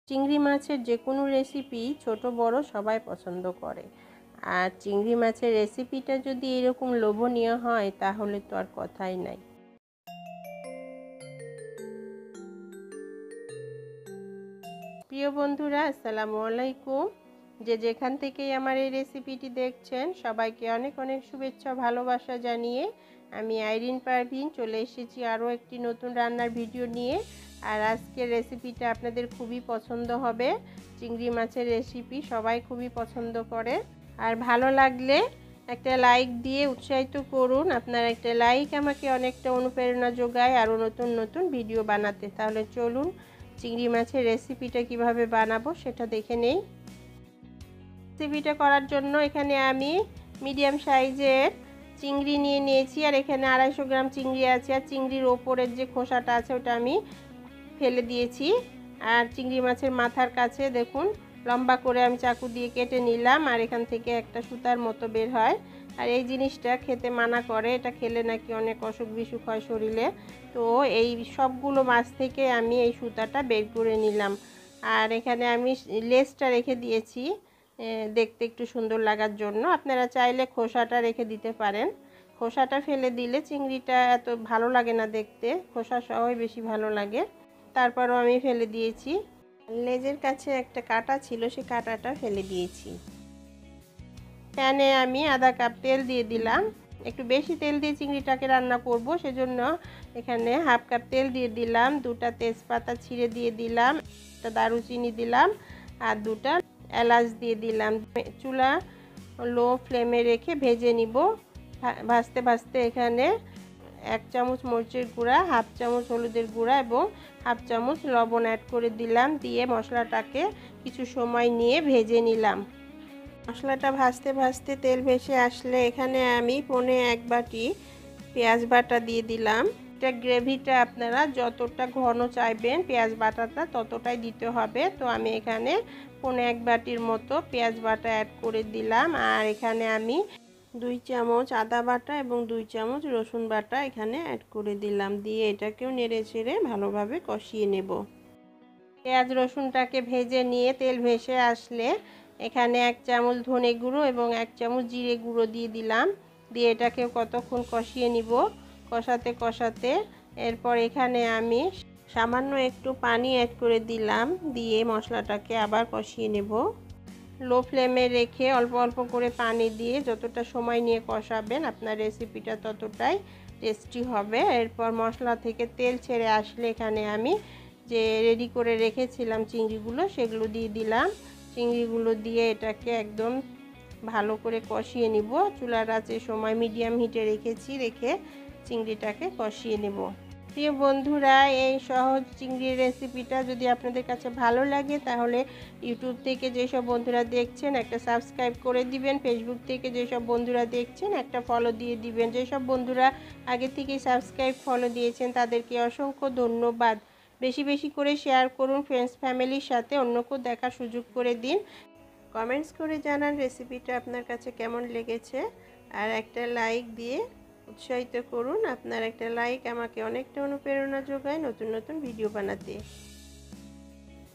চিংড়ি মাছের যে কোনো রেসিপি ছোট বড় সবাই পছন্দ করে। আর চিংড়ি মাছের রেসিপিটা যদি এরকম লোভনীয় হয় তাহলে তো আর কথাই নাই। প্রিয় বন্ধুরা, আসসালামু আলাইকুম। যে যেখান থেকেই আমার এই রেসিপিটি দেখছেন সবাইকে অনেক অনেক শুভেচ্ছা ভালোবাসা জানিয়ে আমি আইরিন পারভিন চলে এসেছি আরও একটি নতুন রান্নার ভিডিও নিয়ে। আর আজকের রেসিপিটা আপনাদের খুবই পছন্দ হবে। চিংড়ি মাছের রেসিপি সবাই খুবই পছন্দ করে। আর ভালো লাগলে একটা লাইক দিয়ে উৎসাহিত করুন। আপনার একটা লাইক আমাকে অনেকটা অনুপ্রেরণা যোগায় আরও নতুন নতুন ভিডিও বানাতে। তাহলে চলুন চিংড়ি মাছের রেসিপিটা কিভাবে বানাবো সেটা দেখে নেই। রেসিপিটা করার জন্য এখানে আমি মিডিয়াম সাইজের চিংড়ি নিয়ে নিয়েছি। আর এখানে 250 গ্রাম চিংড়ি আছে। আর চিংড়ির ওপরের যে খোসাটা আছে ওটা আমি ফেলে দিয়েছি। আর চিংড়ি মাছের মাথার কাছে দেখুন লম্বা করে আমি চাকু দিয়ে কেটে নিলাম। আর এখান থেকে একটা সুতার মতো বের হয়। আর এই জিনিসটা খেতে মানা করে, এটা খেলে নাকি অনেক অসুখ বিসুখ হয় শরীরে। তো এই সবগুলো মাছ থেকে আমি এই সুতাটা বের করে নিলাম। আর এখানে আমি লেজটা রেখে দিয়েছি দেখতে একটু সুন্দর লাগার জন্য। আপনারা চাইলে খোসাটা রেখে দিতে পারেন। খোসাটা ফেলে দিলে চিংড়িটা এত ভালো লাগে না দেখতে, খোসা সহই বেশি ভালো লাগে। তারপরও আমি ফেলে দিয়েছি। লেজের কাছে একটা কাঁটা ছিল, সেই কাঁটাটা ফেলে দিয়েছি। প্যানে আমি আধা কাপ তেল দিয়ে দিলাম। একটু বেশি তেল দিয়ে চিংড়িটাকে রান্না করব, সেজন্য এখানে হাফ কাপ তেল দিয়ে দিলাম। 2টা তেজপাতা ছিঁড়ে দিয়ে দিলাম, একটা দারুচিনি দিলাম আর 2টা এলাচ দিয়ে দিলাম। চুলা লো ফ্লেমে রেখে ভেজে নিব। ভাজতে ভাজতে এখানে 1 চামচ মরিচের গুঁড়া, হাফ চামচ হলুদের গুঁড়া এবং হাফ চামচ লবণ অ্যাড করে দিলাম। দিয়ে মশলাটাকে কিছু সময় নিয়ে ভেজে নিলাম। মশলাটা ভাজতে ভাজতে তেল ভেসে আসলে এখানে আমি 1/4 বাটি পেঁয়াজ বাটা দিয়ে দিলাম। এটা গ্রেভিটা আপনারা যতটা ঘন চাইবেন পেঁয়াজ বাটাটা ততটাই দিতে হবে। তো আমি এখানে 1/4 বাটির মতো পেঁয়াজ বাটা অ্যাড করে দিলাম। আর এখানে আমি 2 চামচ আদা বাটা এবং 2 চামচ রসুন বাটা এখানে অ্যাড করে দিলাম। দিয়ে এটাকেও নেড়ে চেড়ে ভালোভাবে কষিয়ে নেব। পেঁয়াজ রসুনটাকে ভেজে নিয়ে তেল ভেসে আসলে এখানে 1 চামচ ধনে গুঁড়ো এবং 1 চামচ জিরে গুঁড়ো দিয়ে দিলাম। দিয়ে এটাকে কতক্ষণ কষিয়ে নিব। কষাতে কষাতে এরপর এখানে আমি সামান্য একটু পানি অ্যাড করে দিলাম। দিয়ে মশলাটাকে আবার কষিয়ে নেব। লো ফ্লেমে রেখে অল্প অল্প করে পানি দিয়ে যতটা সময় নিয়ে কষাবেন আপনার রেসিপিটা ততটাই টেস্টি হবে। এরপর মশলা থেকে তেল ছেড়ে আসলে এখানে আমি যে রেডি করে রেখেছিলাম চিংড়িগুলো সেগুলো দিয়ে দিলাম। চিংড়িগুলো দিয়ে এটাকে একদম ভালো করে কষিয়ে নিব। চুলার আঁচে সময় মিডিয়াম হিটে রেখে চিংড়িটাকে কষিয়ে নেব। প্রিয় বন্ধুরা, এই সহজ চিংড়ির রেসিপিটা যদি আপনাদের কাছে ভালো লাগে তাহলে ইউটিউব থেকে যেসব বন্ধুরা দেখছেন একটা সাবস্ক্রাইব করে দিবেন। ফেসবুক থেকে যেসব বন্ধুরা দেখছেন একটা ফলো দিয়ে দিবেন। যেসব বন্ধুরা আগে থেকে সাবস্ক্রাইব ফলো দিয়েছেন তাদেরকে অসংখ্য ধন্যবাদ। বেশি বেশি করে শেয়ার করুন ফ্রেন্ডস ফ্যামিলির সাথে, অন্যকেও দেখার সুযোগ করে দিন। কমেন্টস করে জানান রেসিপিটা আপনার কাছে কেমন লেগেছে। আর একটা লাইক দিয়ে উৎসাহিত করুন। আপনার একটা লাইক আমাকে অনেকটা অনুপ্রেরণা যোগায় নতুন নতুন ভিডিও বানাতে।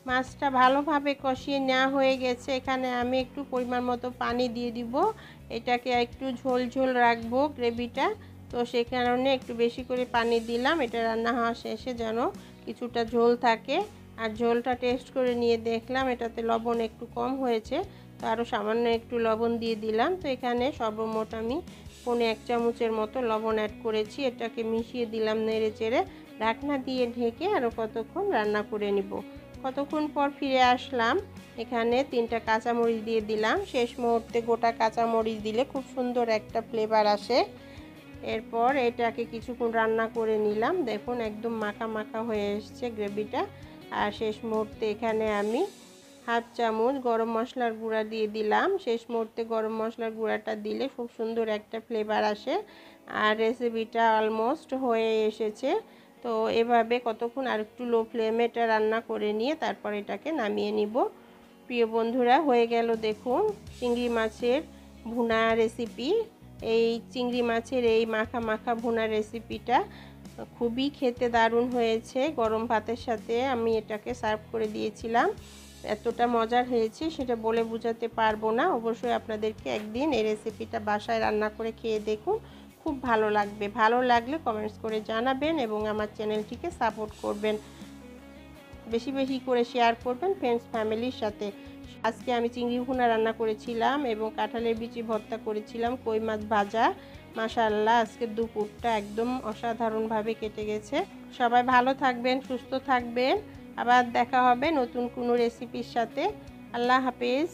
মাছটা ভালোভাবে কষিয়ে নেওয়া হয়ে গেছে। এখানে আমি একটু পরিমাণ মতো পানি দিয়ে দিব। এটাকে একটু ঝোল ঝোল রাখবো গ্রেভিটা, তো সেই কারণে একটু বেশি করে পানি দিলাম। এটা রান্না হওয়া শেষে যেন কিছুটা ঝোল থাকে। আর ঝোলটা টেস্ট করে নিয়ে দেখলাম এটাতে লবণ একটু কম হয়েছে, তো আরও সামান্য একটু লবণ দিয়ে দিলাম। তো এখানে সর্বমোট আমি 1 চামচের মতো লবণ অ্যাড করেছি। এটাকে মিশিয়ে দিলাম নেড়ে চেড়ে। ঢাকনা দিয়ে ঢেকে আরও কতক্ষণ রান্না করে নিব। কতক্ষণ পর ফিরে আসলাম। এখানে 3টা কাঁচামরিচ দিয়ে দিলাম। শেষ মুহূর্তে গোটা কাঁচামরিচ দিলে খুব সুন্দর একটা ফ্লেভার আসে। এরপর এটাকে কিছুক্ষণ রান্না করে নিলাম। দেখুন একদম মাখা মাখা হয়ে এসছে গ্রেভিটা। আর শেষ মুহূর্তে এখানে আমি হাফ চামচ গরম মশলার গুঁড়া দিয়ে দিলাম। শেষ মুহূর্তে গরম মশলার গুঁড়াটা দিলে খুব সুন্দর একটা ফ্লেভার আসে। আর রেসিপিটা অলমোস্ট হয়ে এসেছে। তো এভাবে কতক্ষণ আর একটু লো ফ্লেমে এটা রান্না করে নিয়ে তারপর এটাকে নামিয়ে নিব। প্রিয় বন্ধুরা, হয়ে গেল দেখুন চিংড়ি মাছের ভুনা রেসিপি। এই চিংড়ি মাছের এই মাখা মাখা ভুনা রেসিপিটা খুবই খেতে দারুণ হয়েছে। গরম ভাতের সাথে আমি এটাকে সার্ভ করে দিয়েছিলাম। এতটা মজার হয়েছে সেটা বলে বোঝাতে পারবো না। অবশ্যই আপনাদেরকে একদিন এই রেসিপিটা বাসায় রান্না করে খেয়ে দেখুন, খুব ভালো লাগবে। ভালো লাগলে কমেন্টস করে জানাবেন এবং আমার চ্যানেলটিকে সাপোর্ট করবেন। বেশি বেশি করে শেয়ার করবেন ফ্রেন্ডস ফ্যামিলির সাথে। আজকে আমি চিংড়ি ভুনা রান্না করেছিলাম এবং কাঁঠালের বিচি ভর্তা করেছিলাম, কই মাছ ভাজা। মাশাআল্লাহ, আজকে দুপুরটা একদম অসাধারণভাবে কেটে গেছে। সবাই ভালো থাকবেন, সুস্থ থাকবেন। আবার দেখা হবে নতুন কোনো রেসিপির সাথে। আল্লাহ হাফেজ।